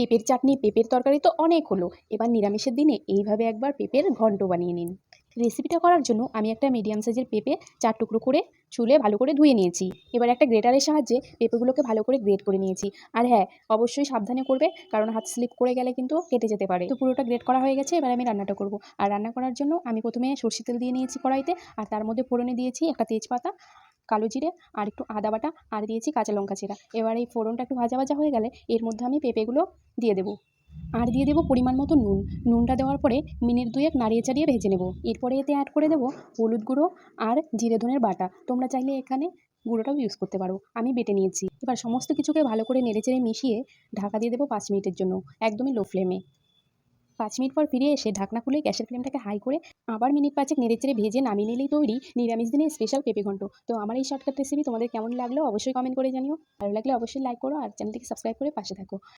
পেঁপের চাটনি, পেঁপের তরকারি তো অনেক হলো। এবার নিরামিষের দিনে এইভাবে একবার পেঁপের ঘন্ট বানিয়ে নিন। রেসিপিটা করার জন্য আমি একটা মিডিয়াম সাইজের পেঁপে 4 টুকরো করে ছুলে ভালো করে ধুয়ে নিয়েছি। এবার একটা গ্রেটারের সাহায্যে পেঁপেগুলোকে ভালো করে গ্রেট করে নিয়েছি। আর হ্যাঁ, অবশ্যই সাবধানে করবে, কারণ হাত স্লিপ করে গেলে কিন্তু কেটে যেতে পারে। তো পুরোটা গ্রেট করা হয়ে গেছে, এবার আমি রান্নাটা করব। আর রান্না করার জন্য আমি প্রথমে সরষের তেল দিয়ে নিয়েছি কড়াইতে, আর তার মধ্যে ফোড়নে দিয়েছি একটা তেজপাতা, কালো জিরে আর একটু আদা বাটা, আর দিয়েছি কাঁচা লঙ্কা চেরা। এবার এই ফোড়নটা একটু ভাজা ভাজা হয়ে গেলে এর মধ্যে আমি পেঁপেগুলো দিয়ে দেবো। আর দিয়ে দেবো পরিমাণ মতো নুন। নুনটা দেওয়ার পরে মিনিট 2 নাড়িয়ে চাড়িয়ে ভেজে নেব। এরপরে এতে অ্যাড করে দেবো হলুদ গুঁড়ো আর জিরে ধনের বাটা। তোমরা চাইলে এখানে গুঁড়োটাও ইউজ করতে পারো, আমি বেটে নিয়েছি। এবার সমস্ত কিছুকে ভালো করে নেড়েচেড়ে মিশিয়ে ঢাকা দিয়ে দেবো 5 মিনিটের জন্য, একদমই লো ফ্লেমে। 5 মিনিট পর ফিরে এসে ঢাকনা খুলে গ্যাসের ফ্লেমটাকে হাই করে আবার মিনিট 5 নেড়েচেড়ে ভেজে নামিয়ে নিলেই তৈরি নিরামিষ দিনে স্পেশাল পেঁপে ঘন্ট। তো আমার এই শর্টকাট রেসিপি তোমাদের কেমন লাগলো অবশ্যই কমেন্ট করে জানিও। ভালো লাগলে অবশ্যই লাইক করো আর চ্যানেলটিকে সাবস্ক্রাইব করে পাশে থাকো।